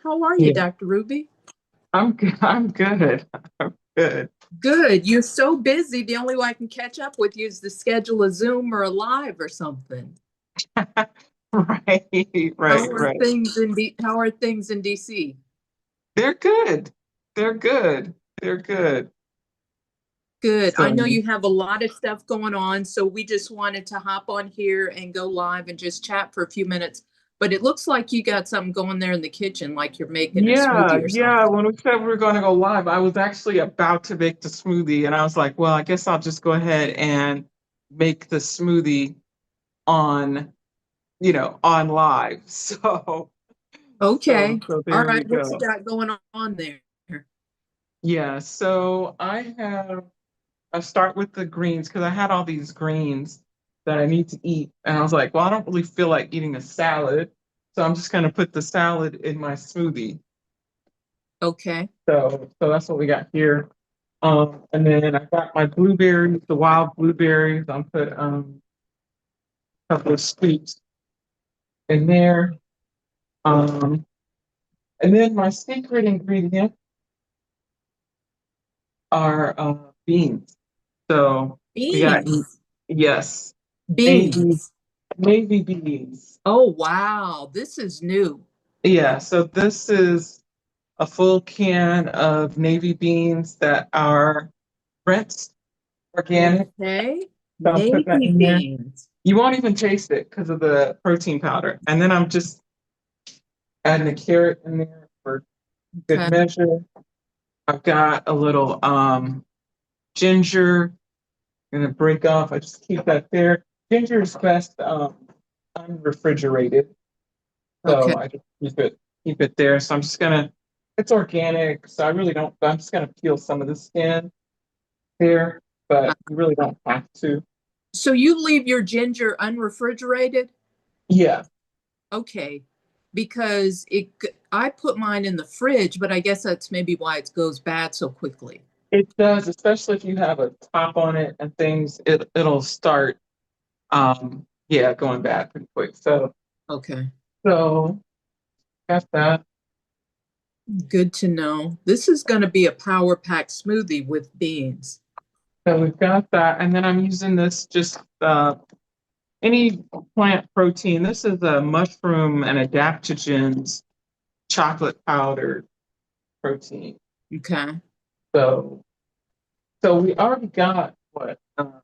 How are you, Yeah, Dr. Ruby? I'm good. I'm good. I'm good. Good. You're so busy. The only way I can catch up with you is to schedule a Zoom or a live or something. Right, How right, are right. things in DC? They're good. They're good. They're good. Good. I know So, you have a lot of stuff going on, so we just wanted to hop on here and go live and just chat for a few minutes. But it looks like you got something going there in the kitchen, like you're making a yeah, smoothie or yeah. something. When we said we were going to go live, I was actually about to make the smoothie, and I was like, well, I guess I'll just go ahead and make the smoothie on, on live. So, so, Okay. so All there we right. What you go. got going on there? Yeah. So I start with the greens because I had all these greens that I need to eat. And I was like, well, I don't really feel like eating a salad. So I'm just going to put the salad in my smoothie. Okay. So that's what we got here. And then I got my blueberries, the wild blueberries. I'll put a couple of scoops in there. Um, and then my secret ingredient are beans. So we got, Beans. yes, navy, Beans. navy beans. Oh, wow. This is new. Yeah, so this is a full can of navy beans that are rinsed, organic. Okay. So I'm putting that Navy in there. beans. You won't even taste it because of the protein powder. And then I'm just adding a carrot in there for good Okay. measure. I've got a little ginger. Gonna break off. I just keep that there. Ginger is best unrefrigerated. Okay. So I just keep it there. So I'm just gonna, it's organic, so I really don't, I'm just gonna peel some of the skin there, but you really don't have to. So you leave your ginger unrefrigerated? Yeah, Okay. Because I put mine in the fridge, but I guess that's maybe why it goes bad so quickly. it does, especially if you have a top on it and things, it'll start yeah, going bad pretty quick. Okay. So got that. Good to know. This is going to be a power pack smoothie with beans. So we've got that. And then I'm using this just any plant protein. This is a mushroom and adaptogens chocolate powder protein. Okay. So so we already got what that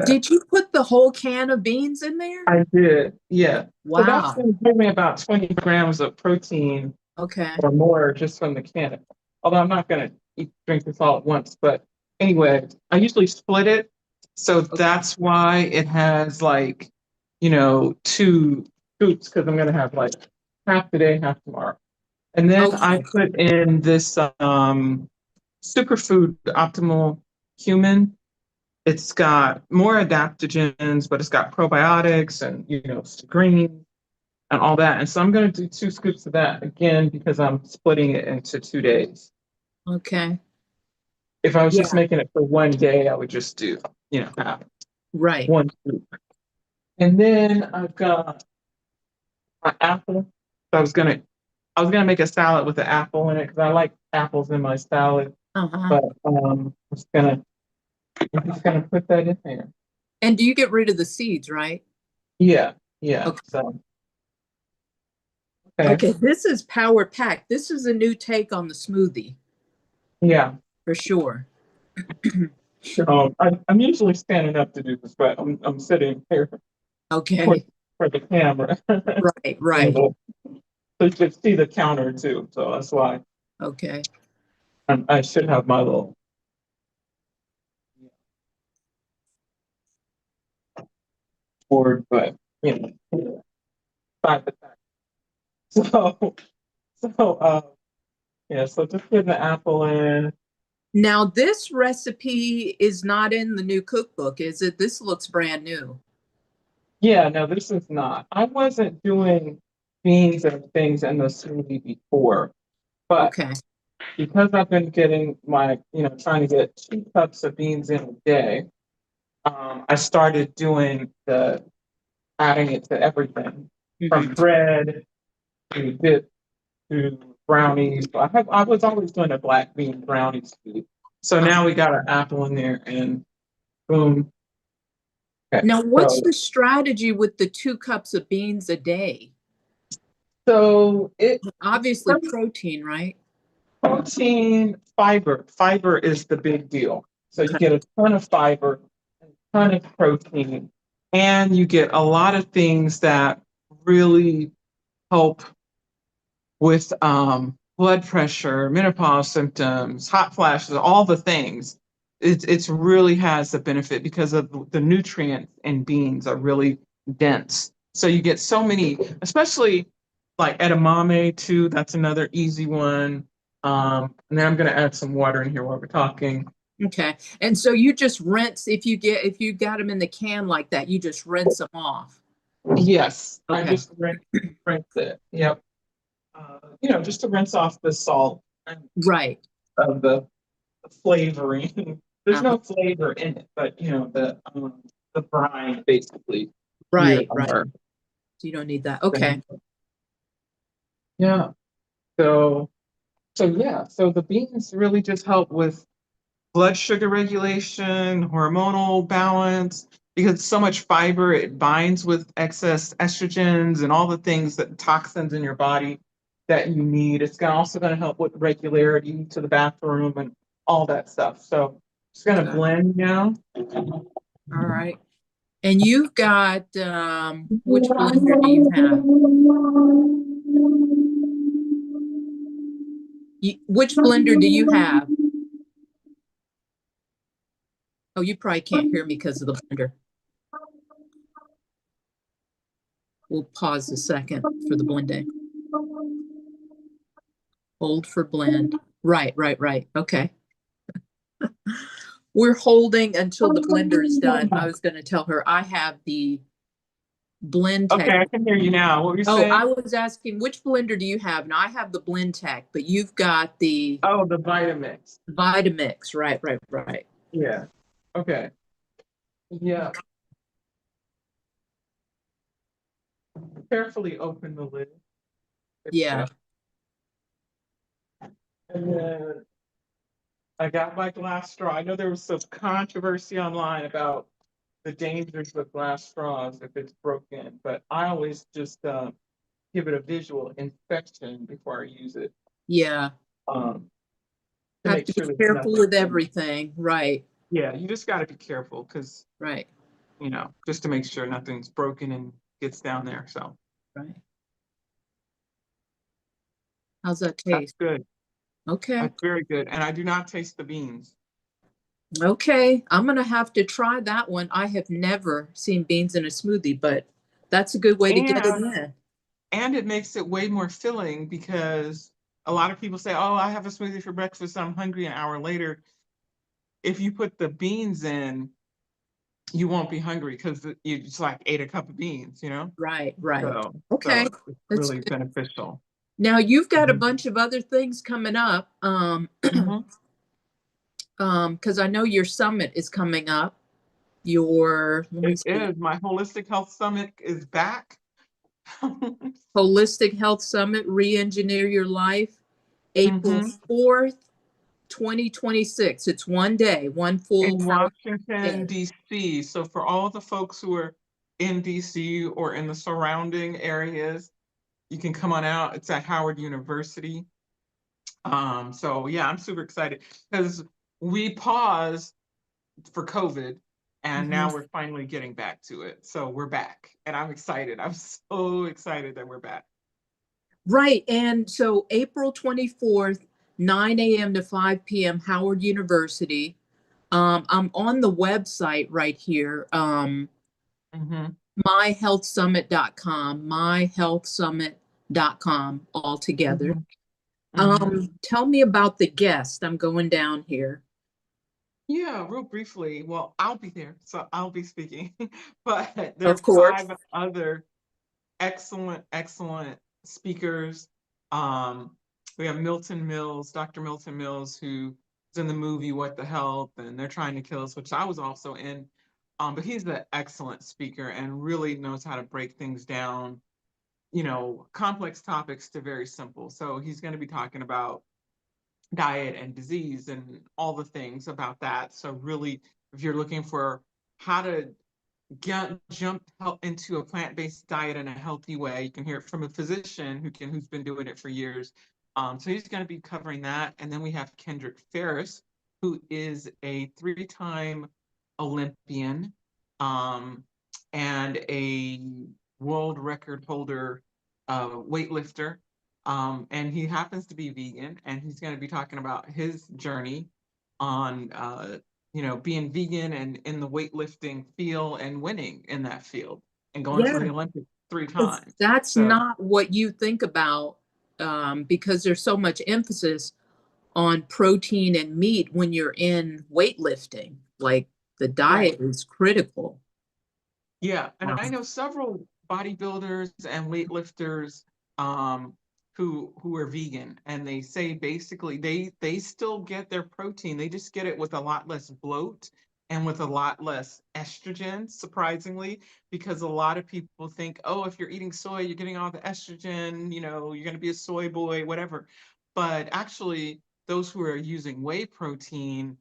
Did you put the whole can of beans in there? I did, yeah. So that's Wow. going to give me about 20 grams of protein Okay. or more just from the can. Although I'm not going to drink this all at once, but anyway, I usually split it. So that's why it has like, two scoops because I'm going to have like half today, half tomorrow. And then I Okay. put in this superfood optimal human. It's got more adaptogens, but it's got probiotics and green and all that. And so I'm going to do two scoops of that again because I'm splitting it into 2 days. Okay. If I was just Yeah. making it for one day, I would just do, half Right. one scoop. And then I've got my apple. So I was gonna make a salad with the apple in it because I like apples in my salad. Uh-huh. But I'm just gonna put that in there. And do you get rid of the seeds, right? Yeah, yeah. Okay. So okay, Okay. This is power pack. This is a new take on the smoothie yeah. for sure. I'm usually standing up to do this, but I'm sitting here for Okay. for the camera. Right. Right. So you can see the counter too. So that's why Okay. I should have my little board, but side the fact. So so yeah. So just putting the apple in. Now, this recipe is not in the new cookbook, is it? This looks brand new. Yeah, no, this is not. I wasn't doing beans and things in the smoothie before, but Okay. because I've been getting trying to get 2 cups of beans in a day, I started doing the adding it to everything. from bread to dip to brownies. I was always doing a black bean brownie scoop. So now we got our apple in there and boom. Okay. Now, what's the strategy with the 2 cups of beans a day? So it Obviously protein, right? protein, fiber. Fiber is the big deal. So you Okay. get a ton of fiber, a ton of protein, and you get a lot of things that really help with blood pressure, menopause symptoms, hot flashes, all the things. It's really has a benefit because of the nutrients in beans are really dense. So you get so many, especially like edamame too. That's another easy one. And then I'm gonna add some water in here while we're talking. Okay. And so you just rinse if you got them in the can like that, you just rinse them off. Yes, I Okay. just rinse it. Yep. Just to rinse off the salt and Right. of the flavoring. There's Uh-huh. no flavor in it, but the brine basically. Here Right, right. are So you don't need that. Okay. things. Yeah. So so the beans really just help with blood sugar regulation, hormonal balance, because so much fiber, it binds with excess estrogens and all the things that toxins in your body that you need. It's also going to help with regularity to the bathroom and all that stuff. So just going to Okay. blend now. All right. And you've got which blender do you have? Which blender do you have? Oh, you probably can't hear me because of the blender. We'll pause a second for the blending. Hold for blend. Right, right, right. Okay. We're holding until the blender is done. I was going to tell her I have the blend tech. Okay, I can hear you now. What were you Oh, I saying? was asking which blender do you have? Now I have the blend tech, but you've got the Oh, the Vitamix. Vitamix. Right, right, right. Yeah. Okay. Yeah. Carefully open the lid. Yeah. And then I got my glass straw. I know there was some controversy online about the dangers of glass straws if it's broken, but I always just give it a visual inspection before I use it Yeah. um, to Have make to be sure there's careful nothing. with everything. Right, Yeah, you just got to be careful because, right, just to make sure nothing's broken and gets down there. So right. How's that that's taste? good. Okay. That's very good. And I do not taste the beans. Okay. I'm gonna have to try that one. I have never seen beans in a smoothie, but that's a good way to get it And in. and it makes it way more filling because a lot of people say, "Oh, I have a smoothie for breakfast. I'm hungry an hour later." If you put the beans in, you won't be hungry because you just like ate a cup of beans, you know? Right, right. So, Okay. so it's That's really good. beneficial. Now you've got a Mhm. bunch of other things coming up. Mhm. Because I know your summit is coming up. Your, let me It see, is. My holistic health summit is back. Holistic Health Summit, Re-Engineer Your Life, April Hmm. 4th, 2026. It's one day, one full In power Washington, day. D.C. So for all the folks who are in D.C. or in the surrounding areas, you can come on out. It's at Howard University. So yeah, I'm super excited because we paused for COVID and Mhm. now we're finally getting back to it. So we're back and I'm excited. I'm so excited that we're back. Right. And so April 24th, 9 a.m. to 5 p.m., Howard University. I'm on the website right here, Mm-hmm. myhealthsummit.com, myhealthsummit.com all together. Mm-hmm. Mm-hmm. Tell me about the guest. I'm going down here. Yeah, real briefly. Well, I'll be there, so I'll be speaking. But there Of are course. 5 other excellent speakers. Um, we have Milton Mills, Dr. Milton Mills, who is in the movie What the Health, and They're Trying to Kill Us, which I was also in. But he's an excellent speaker and really knows how to break things down complex topics to very simple. So he's going to be talking about diet and disease and all the things about that. So really, if you're looking for how to jump into a plant-based diet in a healthy way, you can hear it from a physician who's been doing it for years. So he's going to be covering that. And then we have Kendrick Ferris, who is a three-time Olympian, um, and a world record holder, weightlifter. And he happens to be vegan, and he's going to be talking about his journey on being vegan and in the weightlifting field and winning in that field and going to Yeah, the Olympics three 'cause times. that's So not what you think about, because there's so much emphasis on protein and meat when you're in weightlifting. Like, the right. diet is critical. Yeah, and Wow. I know several bodybuilders and weightlifters, um, who are vegan, and they say basically they still get their protein. They just get it with a lot less bloat and with a lot less estrogen, surprisingly, because a lot of people think, oh, if you're eating soy, you're getting all the estrogen, you're going to be a soy boy, whatever. But actually, those who are using whey protein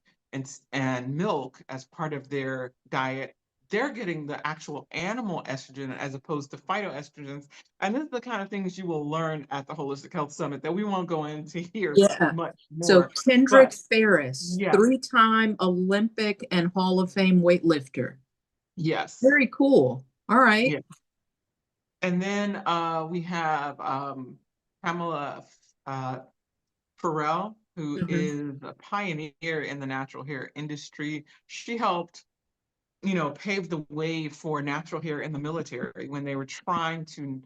and milk as part of their diet, they're getting the actual animal estrogen as opposed to phytoestrogens. And this is the kind of things you will learn at the Holistic Health Summit that we won't go into here Yeah. much So more. Kendrick But Ferris, yeah, three-time Olympic and Hall of Fame weightlifter. yes, Very cool. All right. yeah. And then we have Pamela uh, Farrell, who Mhm. is a pioneer in the natural hair industry. She helped paved the way for natural hair in the military when they were trying to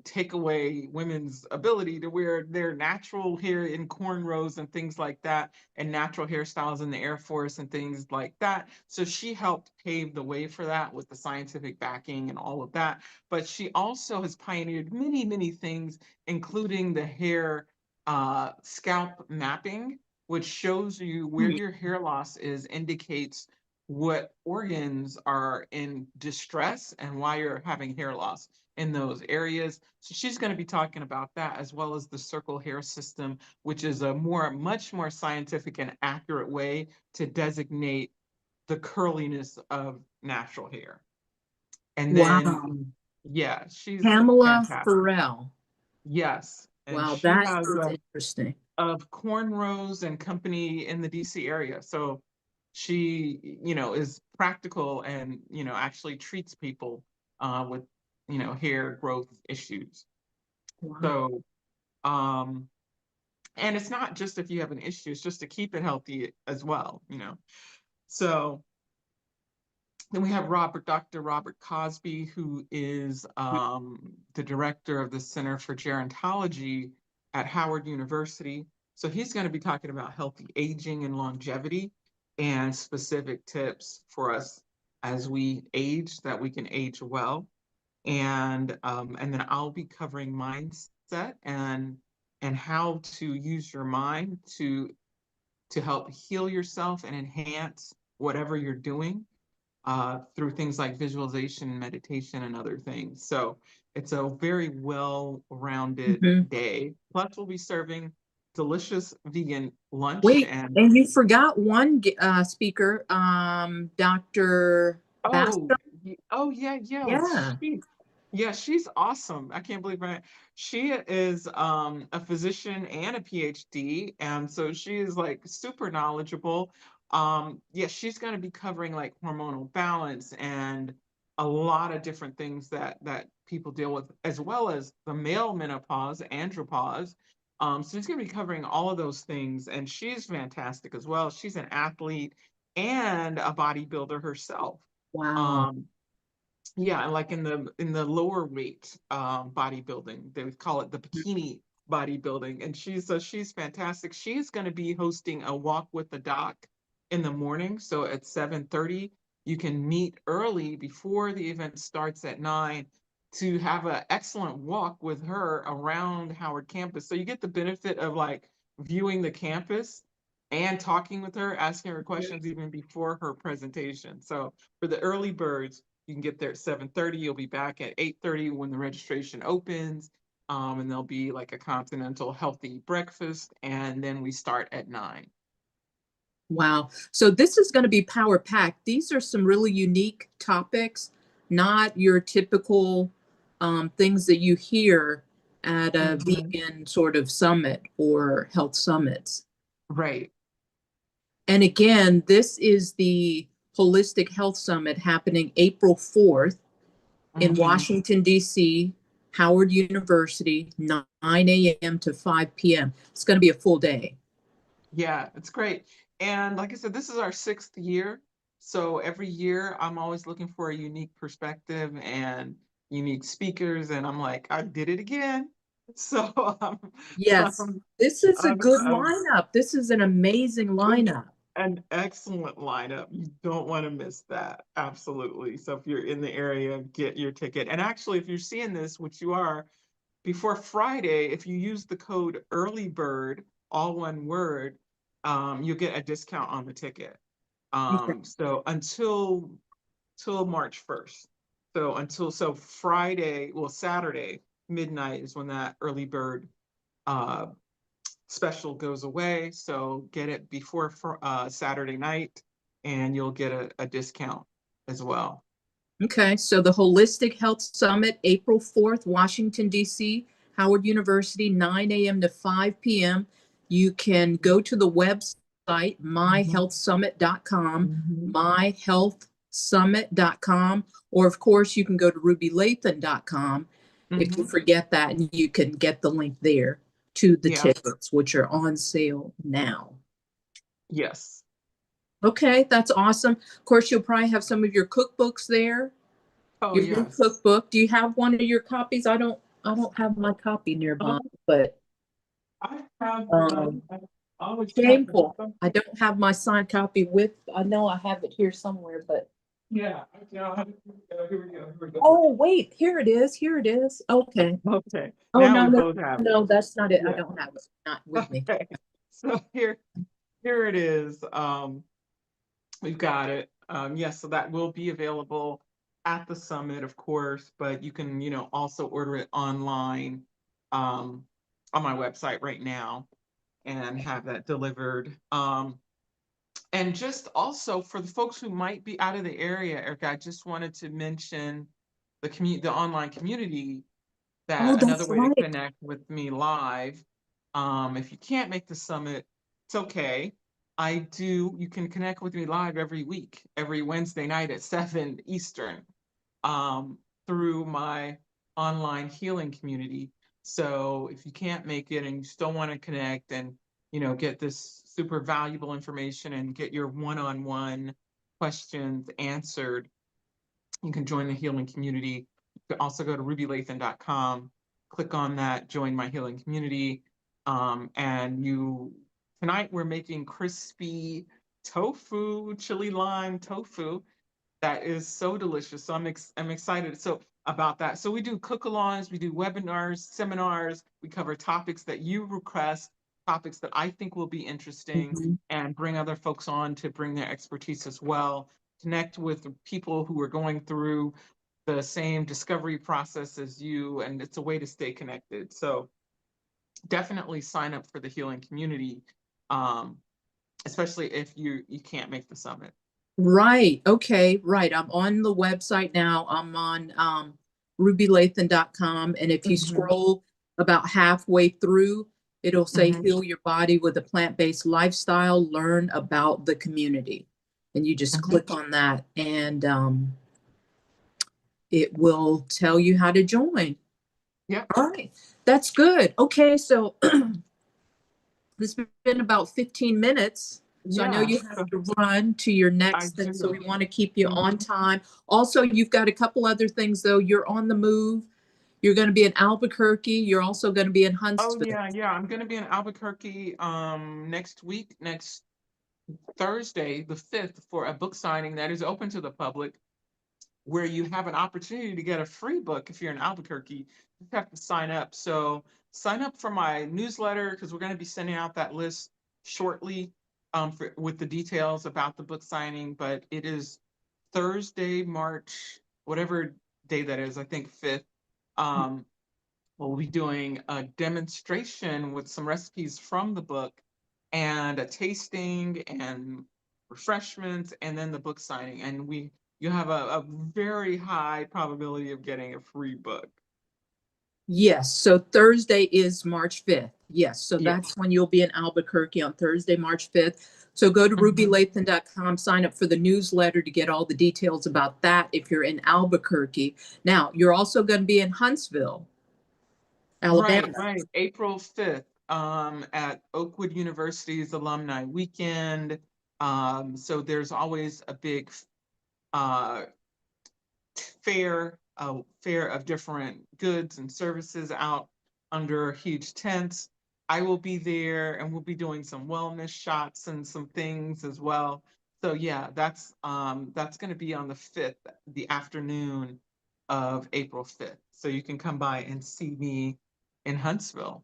take away women's ability to wear their natural hair in cornrows and things like that, and natural hairstyles in the Air Force and things like that. So she helped pave the way for that with the scientific backing and all of that. But she also has pioneered many, many things, including the hair scalp mapping, which shows you where Hmm. your hair loss is, indicates what organs are in distress and why you're having hair loss in those areas. So she's going to be talking about that, as well as the circle hair system, which is a much more scientific and accurate way to designate the curliness of natural hair. And then, Wow. yeah, she's Pamela fantastic. Farrell. Yes. And Wow, she that has is interesting. of Cornrows and Company in the DC area. So she, is practical and, actually treats people with, hair growth issues. Wow. So, um, and it's not just if you have an issue, it's just to keep it healthy as well. So then we have Dr. Robert Cosby, who is the director of the Center for Gerontology at Howard University. So he's going to be talking about healthy aging and longevity and specific tips for us as we age, that we can age well. And then I'll be covering mindset and how to use your mind to help heal yourself and enhance whatever you're doing through things like visualization, meditation, and other things. So it's a very well-rounded Mhm. day. Plus, we'll be serving delicious vegan lunch Wait, and and you forgot one speaker, Dr. oh, Bascom. oh yeah, yeah. Yeah. Yeah, she's awesome. I can't believe she is a physician and a PhD, and so she is like super knowledgeable. Yeah, she's going to be covering like hormonal balance and a lot of different things that people deal with, as well as the male menopause, andropause. So she's going to be covering all of those things, and she's fantastic as well. She's an athlete and a bodybuilder herself. Wow. Um, yeah, and like in the lower weight bodybuilding, they would call it the bikini bodybuilding. And she's fantastic. She's going to be hosting a walk with the doc in the morning. So at 7:30, you can meet early before the event starts at 9 to have an excellent walk with her around Howard campus. So you get the benefit of like viewing the campus and talking with her, asking her questions even before her presentation. So for the early birds, You can get there at 7:30. You'll be back at 8:30 when the registration opens. And there'll be like a continental healthy breakfast, and then we start at 9. Wow. So this is going to be power packed. These are some really unique topics, not your typical things that you hear at a Mhm. vegan sort of summit or health summits. Right. And again, this is the Holistic Health Summit happening April 4th in Hmm. Washington, D.C., Howard University, 9 a.m. to 5 p.m. It's going to be a full day. Yeah, it's great. And like I said, this is our 6th year. So every year I'm always looking for a unique perspective and unique speakers. And I'm like, I did it again. So Yes, um, this is a good I'm lineup. This is an amazing This is lineup. an excellent lineup. You don't want to miss that. Absolutely. So if you're in the area, get your ticket. And actually, if you're seeing this, which you are, before Friday, if you use the code early bird, all one word, you'll get a discount on the ticket. Okay. So until March 1st. So Friday, well, Saturday midnight is when that early bird uh, special goes away. So get it before Saturday night, and you'll get a discount as well. Okay, so the Holistic Health Summit, April 4th, Washington, D.C., Howard University, 9 a.m. to 5 p.m. You can go to the website, Mhm. myhealthsummit.com, Mhm. myhealthsummit.com, or of course, you can go to rubylathan.com if you Mhm. forget that, and you can get the link there to the Yeah. tickets, which are on sale now. Yes. Okay, that's awesome. Of course, you'll probably have some of your cookbooks there. Oh, Your new yes. cookbook. Do you have one of your copies? I don't have my copy nearby, Um, but I have um I always check the shameful. book. I don't have my signed copy with, I know I have it here somewhere, but Yeah. Okay, here we go. Here we go. oh wait, here it is. Here it is. Okay. Okay. Oh Now no, we no, both have it. no, that's not it. I Yeah. don't have it. Not with me. Okay. So here it is. We've got it. Yes, so that will be available at the summit, of course, but you can, also order it online um, on my website right now and have that delivered. And just also for the folks who might be out of the area, Erica, I just wanted to mention the online community, Oh, that another that's way to right. connect with me live. If you can't make the summit, it's okay. You can connect with me live every week, every Wednesday night at 7 Eastern, um, through my online healing community. So if you can't make it and you still want to connect and, get this super valuable information and get your one-on-one questions answered, you can join the healing community. You can also go to rubylathan.com, click on that, join my healing community. And tonight we're making crispy tofu, chili lime tofu. That is so delicious. So I'm excited about that. So we do cook-alongs, we do webinars, seminars. We cover topics that you request, topics that I think will be interesting, Mhm. and bring other folks on to bring their expertise as well. Connect with people who are going through the same discovery process as you, and it's a way to stay connected. So definitely sign up for the healing community, um, especially if you can't make the summit. Right. Okay. Right. I'm on the website now. I'm on rubylathan.com. And if you Hmm. scroll about halfway through, it'll say Hmm. heal your body with a plant-based lifestyle, learn about the community. And you just Hmm. click on that and it will tell you how to join. Yep. All right. That's good. Okay. So it's been about 15 minutes. So I know Yeah. you have to run to your I next thing, so do. we want to keep you on Mhm. time. Also, you've got a couple other things though. You're on the move. You're going to be in Albuquerque. You're also going to be in Oh Huntsville. yeah, yeah. I'm gonna be in Albuquerque next week, next Thursday, the 5th, for a book signing that is open to the public, where you have an opportunity to get a free book if you're in Albuquerque. You have to sign up. So sign up for my newsletter, because we're going to be sending out that list shortly, with the details about the book signing. But it is Thursday, March whatever day that is, I think 5th. We'll be doing a demonstration with some recipes from the book and a tasting and refreshments and then the book signing. And you have a very high probability of getting a free book. Yes, so Thursday is March 5th. Yes, so Yeah. that's when you'll be in Albuquerque on Thursday, March 5th. So go to rubylathan.com, sign up for the newsletter to get all the details about that if you're in Albuquerque. Now, you're also going to be in Huntsville, Right, Alabama. right. April 5th, at Oakwood University's Alumni Weekend. So there's always a big uh, fair, a fair of different goods and services out under huge tents. I will be there and we'll be doing some wellness shots and some things as well. So yeah, that's going to be on the 5th, the afternoon of April 5th. So you can come by and see me in Huntsville.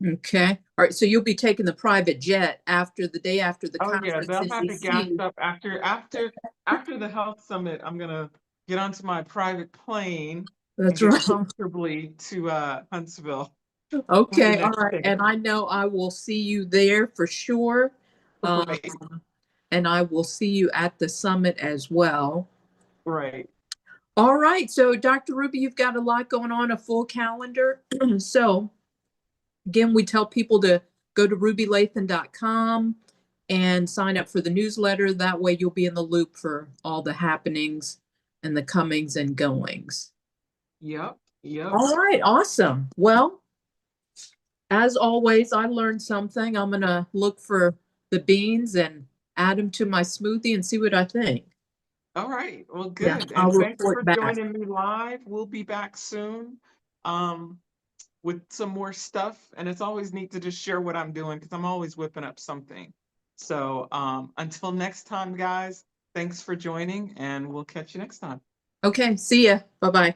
Okay. All right. So you'll be taking the private jet after the day after the Oh yeah, conference they'll in have it gassed DC. up after the health summit. I'm gonna get onto my private plane and That's get right. comfortably to Huntsville for the Okay. All next right. day. And I know I will see you there for sure. Um, Right, and I will see you at the summit as well. right. All right. So, Dr. Ruby, you've got a lot going on, a full calendar. So, again, we tell people to go to rubylathan.com and sign up for the newsletter. That way, you'll be in the loop for all the happenings and the comings and goings. Yep, yep. All right. Awesome. Well, as always, I learned something. I'm going to look for the beans and add them to my smoothie and see what I think. All right. Well, Yeah, good. I'll And thanks report for back. joining me live. We'll be back soon, um, with some more stuff. And it's always neat to just share what I'm doing because I'm always whipping up something. So until next time, guys, thanks for joining, and we'll catch you next time. Okay, see ya. Bye bye.